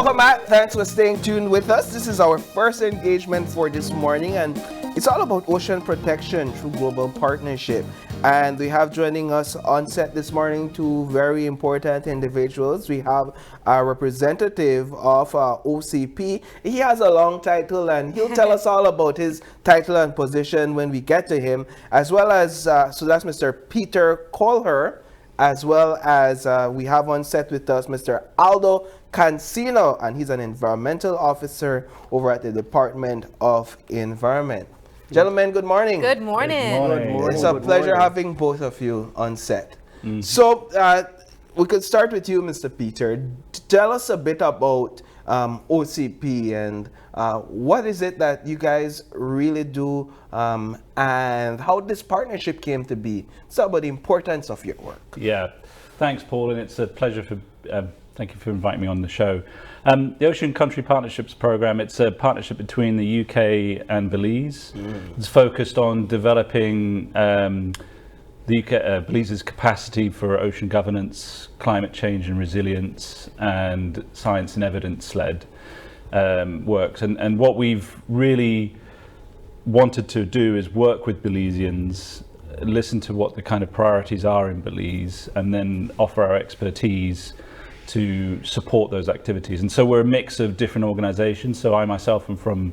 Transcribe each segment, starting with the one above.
Welcome back. Thanks for staying tuned with us. This is our first engagement for this morning, and it's all about ocean protection through global partnership. And we have joining us on set this morning two very important individuals. We have a representative of OCP. He has a long title, and he'll tell us all about his title and position when we get to him, as well as, so that's Mr. Peter Colher, as well as we have on set with us Mr. Aldo Cancino, and he's an environmental officer over at the Department of Environment. Gentlemen, good morning. Good morning. Good morning. It's a pleasure having both of you on set. So we could start with you, Mr. Peter. Tell us a bit about OCP and what is it that you guys really do and how this partnership came to be. So about the importance of your work. Yeah, thanks, Paul, and it's a pleasure for. Thank you for inviting me on the show. The Ocean Country Partnerships Program, it's a partnership between the UK and Belize. It's focused on developing Belize's capacity for ocean governance, climate change and resilience, and science and evidence-led works. And what we've really wanted to do is work with Belizeans, listen to what the kind of priorities are in Belize, and then offer our expertise to support those activities. And so we're a mix of different organizations. So I myself am from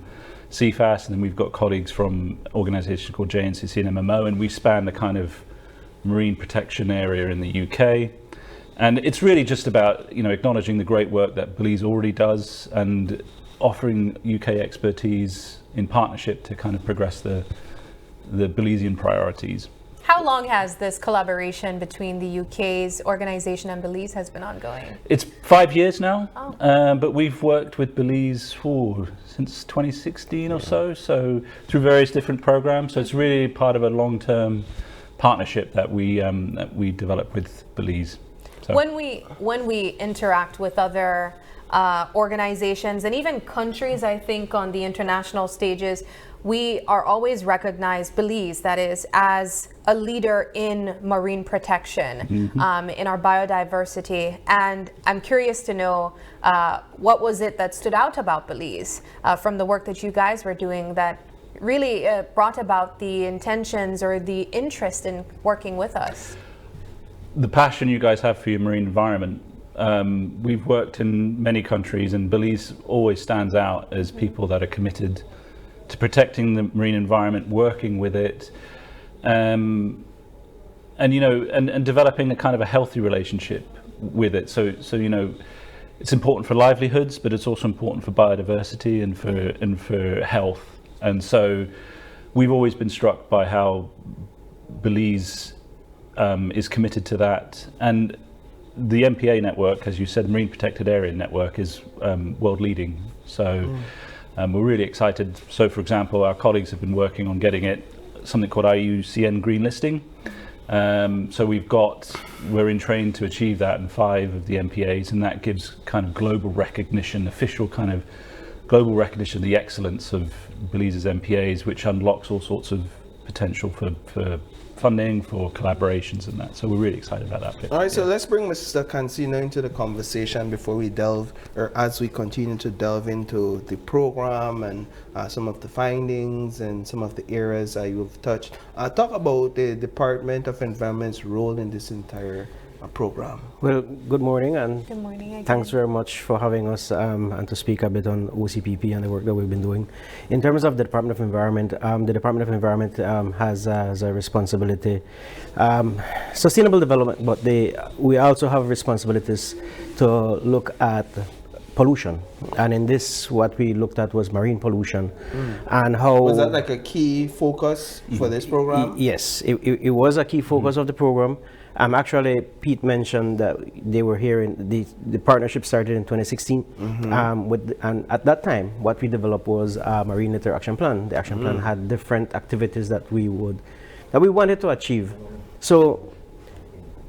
CFAS, and then we've got colleagues from organizations called JNCC and MMO, and we span the kind of marine protection area in the UK. And it's really just about, acknowledging the great work that Belize already does and offering UK expertise in partnership to kind of progress the Belizean priorities. How long has this collaboration between the UK's organization and Belize has been ongoing? It's 5 years now, but we've worked with Belize since 2016 or so through various different programs. So it's really part of a long-term partnership that we developed with Belize. So. When we interact with other organizations and even countries, I think on the international stages, we are always recognized, Belize, that is, as a leader in marine protection, in our biodiversity. And I'm curious to know, what was it that stood out about Belize from the work that you guys were doing that really brought about the intentions or the interest in working with us? The passion you guys have for your marine environment. We've worked in many countries, and Belize always stands out as people that are committed to protecting the marine environment, working with it, and developing a kind of a healthy relationship with it. So it's important for livelihoods, but it's also important for biodiversity and for health. And so we've always been struck by how Belize is committed to that. And the MPA network, as you said, Marine Protected Area Network, is world leading. So we're really excited. So, for example, our colleagues have been working on getting it something called IUCN green listing. So we're in train to achieve that in 5 of the MPAs, and that gives kind of global recognition, official kind of global recognition of the excellence of Belize's MPAs, which unlocks all sorts of potential for funding, for collaborations and that. So we're really excited about that bit. All right, so let's bring Mr. Cancino into the conversation before we as we continue to delve into the program and some of the findings and some of the areas you've touched. Talk about the Department of Environment's role in this entire program. Well, good morning, and Good morning again. thanks very much for having us and to speak a bit on OCPP and the work that we've been doing. In terms of the Department of Environment, the Department of Environment has a responsibility, sustainable development, but we also have responsibilities to look at pollution. And in this, what we looked at was marine pollution and how... Was that like a key focus for this program? Yes, it was a key focus of the program. Actually, Pete mentioned that they were here in the partnership started in 2016. And at that time, what we developed was a marine litter action plan. The action plan had different activities that we wanted to achieve. So,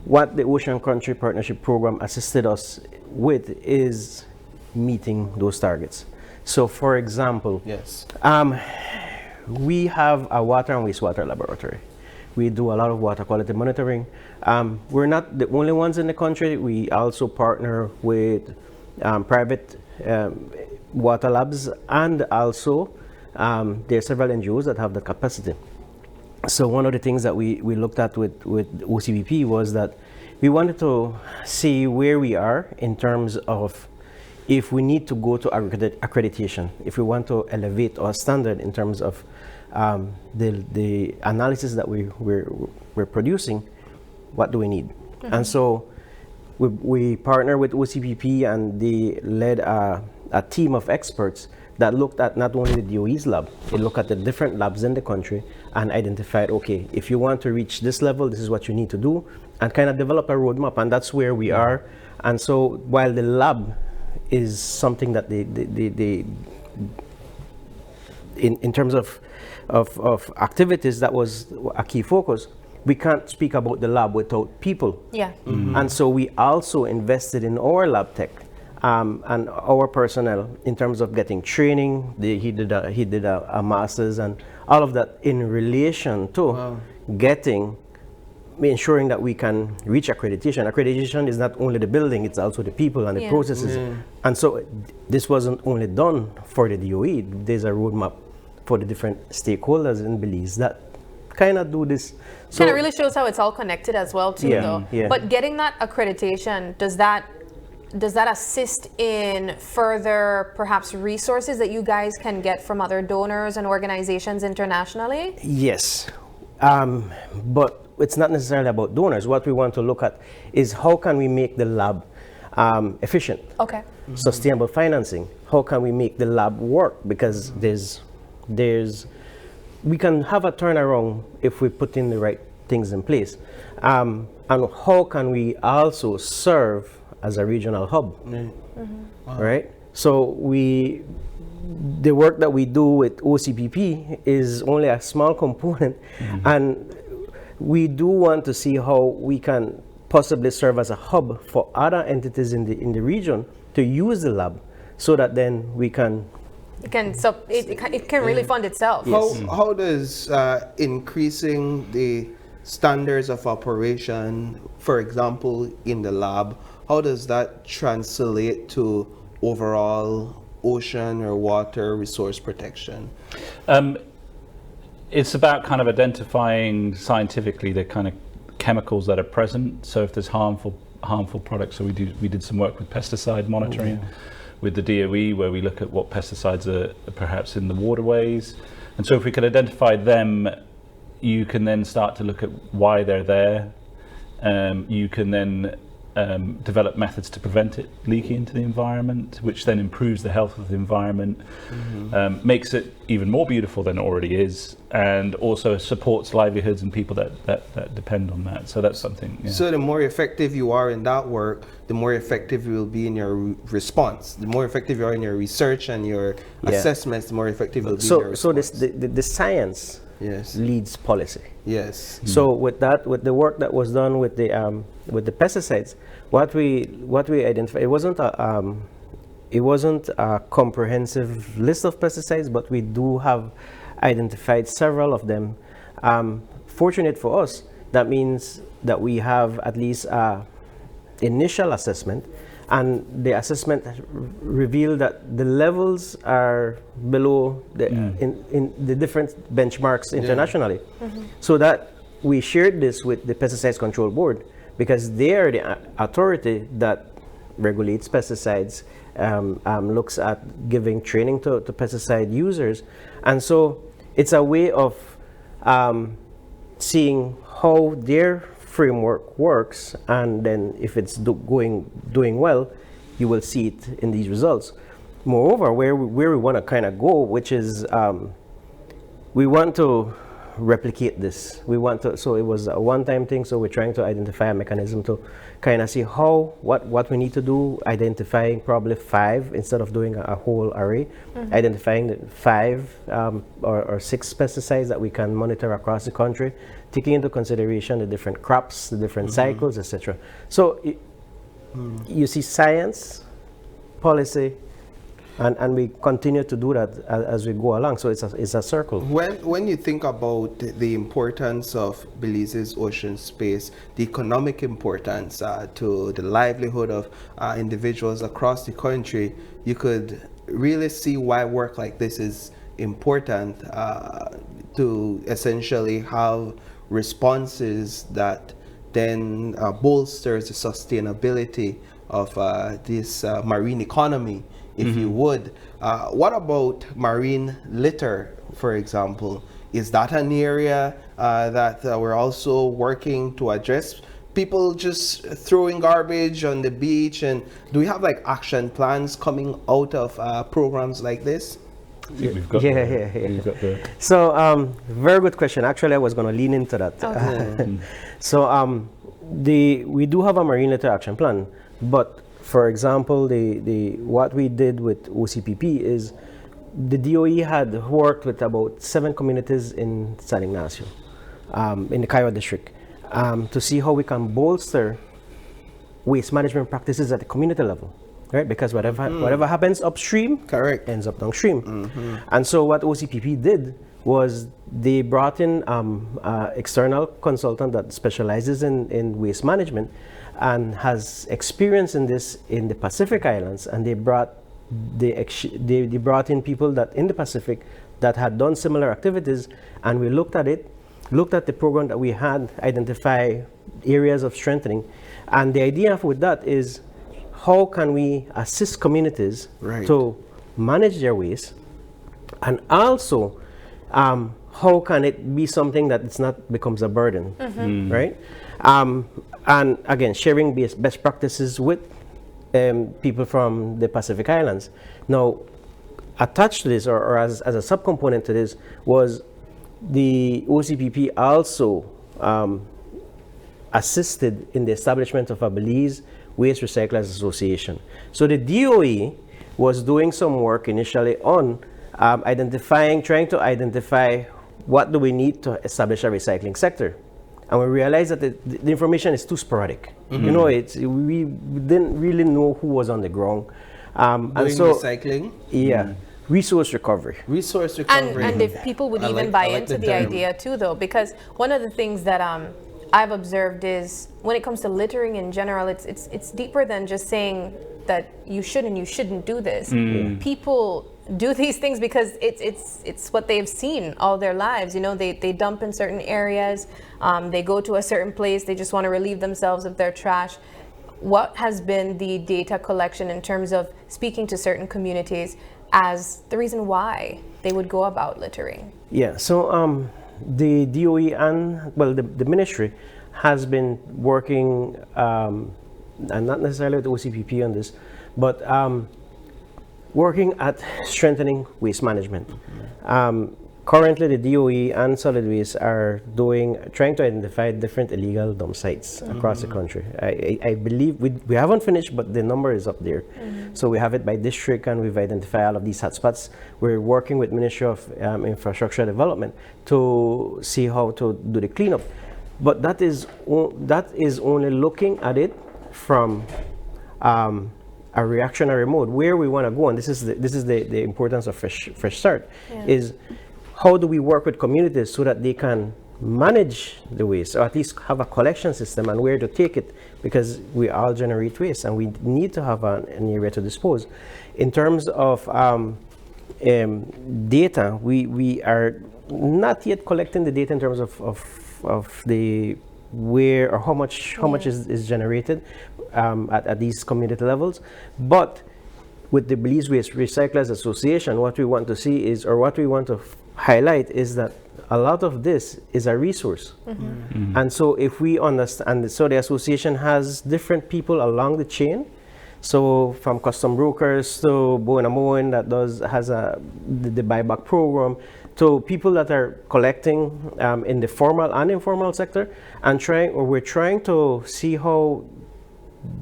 what the Ocean Country Partnership Program assisted us with is meeting those targets. So, for example, yes, we have a water and wastewater laboratory. We do a lot of water quality monitoring. We're not the only ones in the country. We also partner with private water labs, and also there are several NGOs that have the capacity. So one of the things that we looked at with OCBP was that we wanted to see where we are in terms of if we need to go to accreditation, if we want to elevate our standard in terms of the analysis that we're producing, what do we need? And so we partner with OCPP, and they led a team of experts that looked at not only the DOE's lab, they looked at the different labs in the country and identified, okay, if you want to reach this level, this is what you need to do, and kind of develop a roadmap, and that's where we are. And so while the lab is something that they in terms of activities, that was a key focus. We can't speak about the lab without people. Yeah. And so we also invested in our lab tech and our personnel in terms of getting training. He did a master's and all of that in relation to ensuring that we can reach accreditation. Accreditation is not only the building, it's also the people and the processes. And so this wasn't only done for the DOE. There's a roadmap for the different stakeholders in Belize that kind of do this. So And it really shows how it's all connected as well too, though. But getting that accreditation, does that assist in further perhaps resources that you guys can get from other donors and organizations internationally? Yes, but it's not necessarily about donors. What we want to look at is how can we make the lab efficient? Okay. Sustainable financing. How can we make the lab work? Because we can have a turnaround if we put in the right things in place. And how can we also serve as a regional hub? Right? So the work that we do with OCPP is only a small component, and we do want to see how we can possibly serve as a hub for other entities in the region to use the lab, so that then we can. It can really fund itself. How does increasing the standards of operation, for example, in the lab, how does that translate to overall ocean or water resource protection? It's about kind of identifying scientifically the kind of chemicals that are present. So if there's harmful products, so we did some work with pesticide monitoring with the DOE, where we look at what pesticides are perhaps in the waterways. And so if we could identify them, you can then start to look at why they're there. You can then develop methods to prevent it leaking into the environment, which then improves the health of the environment, makes it even more beautiful than it already is, and also supports livelihoods and people that depend on that. So that's something. Yeah. So the more effective you are in that work, the more effective you will be in your response. The more effective you are in your research and your assessments, the more effective you will be in your response. So the science leads policy. Yes. So with the work that was done with the pesticides, what we identified, it wasn't a comprehensive list of pesticides, but we do have identified several of them. Fortunate for us, that means that we have at least initial assessment, and the assessment revealed that the levels are below in the different benchmarks internationally. So that we shared this with the Pesticides Control Board, because they are the authority that regulates pesticides, looks at giving training to pesticide users. And so it's a way of seeing how their framework works, and then if it's doing well, you will see it in these results. Moreover, where we want to kind of go, which is we want to replicate this. So it was a one-time thing, so we're trying to identify a mechanism to kind of see what we need to do, identifying probably 5 instead of doing a whole array, identifying the 5 or 6 pesticides that we can monitor across the country, taking into consideration the different crops, the different cycles, etc. So you see science, policy, and we continue to do that as we go along. So it's a circle. When you think about the importance of Belize's ocean space, the economic importance to the livelihood of individuals across the country, you could really see why work like this is important to essentially have responses that then bolsters the sustainability of this marine economy, if you would. What about marine litter, for example? Is that an area that we're also working to address? People just throwing garbage on the beach, and do we have like action plans coming out of programs like this? I think we've got we've got the So very good question. Actually, I was going to lean into that. Okay. So we do have a marine litter action plan, but for example, the what we did with OCPP is the DOE had worked with about 7 communities in San Ignacio, in the Cairo district, to see how we can bolster waste management practices at the community level, right? Because whatever happens upstream, Correct. ends up downstream. And so what OCPP did was they brought in external consultant that specializes in waste management and has experience in this in the Pacific Islands, and they brought in people that in the Pacific that had done similar activities, and we looked at the program that we had, identify areas of strengthening, and the idea with that is how can we assist communities Right. to manage their waste, and also how can it be something that it's not becomes a burden, right? And again, sharing best practices with people from the Pacific Islands. Now, attached to this, or as a subcomponent to this, was the OCPP also assisted in the establishment of a Belize Waste Recyclers Association. So the DOE was doing some work initially on trying to identify what do we need to establish a recycling sector. And we realized that the information is too sporadic. You know, we didn't really know who was on the ground. And Doing so, recycling, yeah, resource recovery. resource recovery. And if people would I even like- buy I like into the the term. idea too, though, because one of the things that I've observed is when it comes to littering in general, it's deeper than just saying that you should and you shouldn't do this. People do these things because it's what they've seen all their lives. You know, they dump in certain areas, they go to a certain place, they just want to relieve themselves of their trash. What has been the data collection in terms of speaking to certain communities as the reason why they would go about littering? Yeah, so the DOE and, well, the ministry has been working, and not necessarily with OCPP on this, but working at strengthening waste management. Currently, the DOE and Solid Waste are trying to identify different illegal dump sites across the country. I believe we haven't finished, but the number is up there. So we have it by district, and we've identified all of these hotspots. We're working with Ministry of Infrastructure Development to see how to do the cleanup. But that is only looking at it from a reactionary mode. Where we want to go, and this is the importance of fresh start, is how do we work with communities so that they can manage the waste, or at least have a collection system and where to take it, because we all generate waste and we need to have an area to dispose. In terms of data, we are not yet collecting the data in terms of the where or how much is generated at these community levels, but with the Belize Waste Recyclers Association, what we want to see is, or what we want to highlight is that a lot of this is a resource. And so if we understand, so the association has different people along the chain. So from custom brokers to Bowen that has the buyback program, to people that are collecting in the formal and informal sector, and we're trying to see how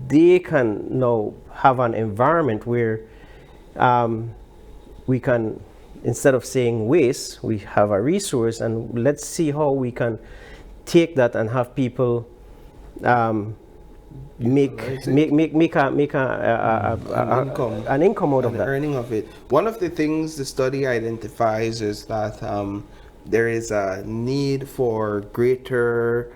they can now have an environment where we can, instead of saying waste, we have a resource, and let's see how we can take that and have people make an income out of an that. earning of it. One of the things the study identifies is that there is a need for greater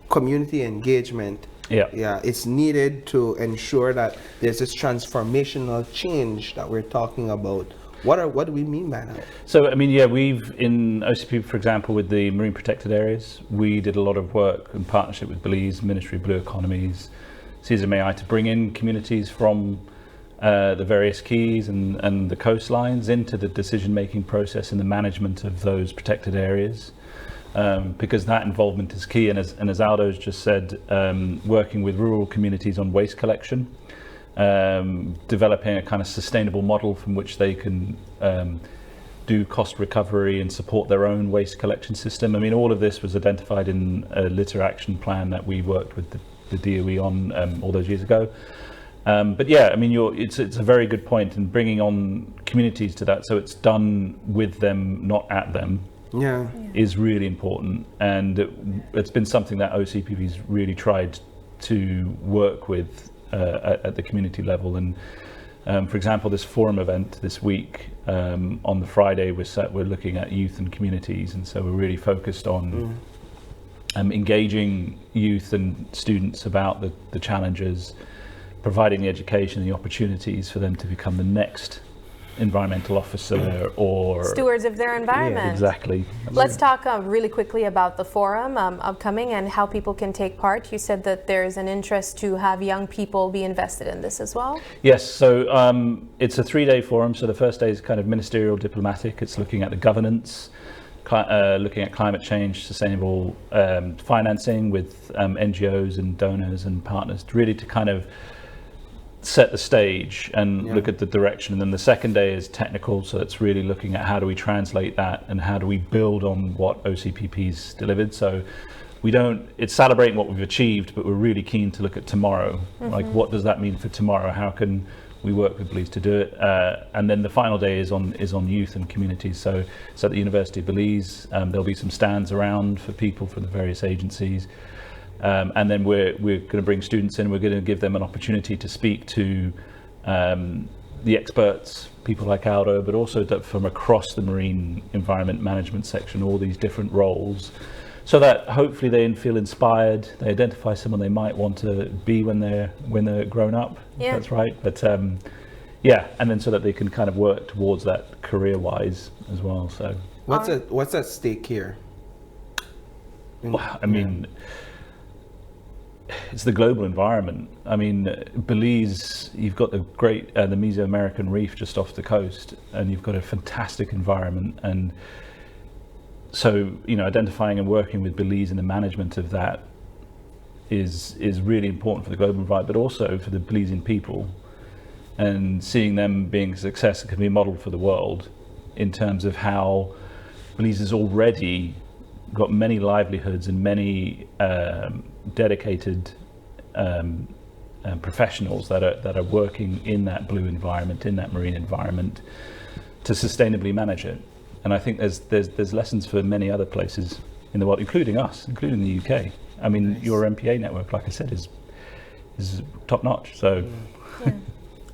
community engagement. Yeah, it's needed to ensure that there's this transformational change that we're talking about. What do we mean by that? So, I mean, yeah, we've in OCP, for example, with the marine protected areas, we did a lot of work in partnership with Belize, Ministry of Blue Economies, CSMAI, to bring in communities from the various keys and the coastlines into the decision-making process and the management of those protected areas, because that involvement is key. And as Aldo's just said, working with rural communities on waste collection, developing a kind of sustainable model from which they can do cost recovery and support their own waste collection system. I mean, all of this was identified in a litter action plan that we worked with the DOE on all those years ago. But yeah, I mean, it's a very good point in bringing on communities to that, so it's done with them, not at them. Yeah. Is really important, and it's been something that OCPP's really tried to work with at the community level. And for example, this forum event this week, on the Friday, we're looking at youth and communities, and so we're really focused on engaging youth and students about the challenges, providing the education and the opportunities for them to become the next environmental officer or stewards of their environment. Yeah, exactly. Let's talk really quickly about the forum upcoming and how people can take part. You said that there's an interest to have young people be invested in this as well. Yes, so it's a 3-day forum. So the first day is kind of ministerial diplomatic. It's looking at the governance, looking at climate change, sustainable financing with NGOs and donors and partners, really to kind of set the stage and look at the direction. And then the second day is technical, so it's really looking at how do we translate that and how do we build on what OCPP's delivered. So it's celebrating what we've achieved, but we're really keen to look at tomorrow. Like, what does that mean for tomorrow? How can we work with Belize to do it? And then the final day is on youth and communities. So it's at the University of Belize. There'll be some stands around for people from the various agencies. And then we're going to bring students in. We're going to give them an opportunity to speak to the experts, people like Aldo, but also from across the marine environment management section, all these different roles, so that hopefully they feel inspired. They identify someone they might want to be when they're grown up. Yeah. That's right. But yeah, and then so that they can kind of work towards that career-wise as well. So what's at stake here? Well, I mean, it's the global environment. I mean, Belize, you've got the great, the Mesoamerican reef just off the coast, and you've got a fantastic environment. And so, identifying and working with Belize in the management of that is really important for the global environment, but also for the Belizean people. And seeing them being a success, it can be a model for the world in terms of how Belize has already got many livelihoods and many dedicated professionals that are working in that blue environment, in that marine environment, to sustainably manage it. And I think there's lessons for many other places in the world, including us, including the UK. I mean, nice. Your MPA network, like I said, is top notch. So. Yeah.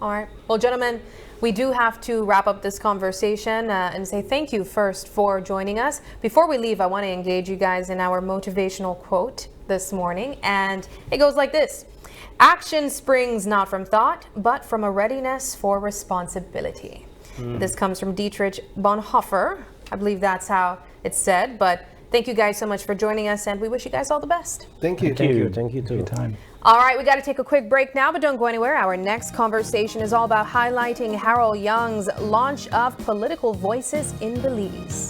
All right. Well, gentlemen, we do have to wrap up this conversation and say thank you first for joining us. Before we leave, I want to engage you guys in our motivational quote this morning, and it goes like this: action springs not from thought, but from a readiness for responsibility. This comes from Dietrich Bonhoeffer. I believe that's how it's said, but thank you guys so much for joining us, and we wish you guys all the best. Thank you. Thank you too. Your time. All right, we got to take a quick break now, but don't go anywhere. Our next conversation is all about highlighting Harold Young's launch of Political Voices in Belize.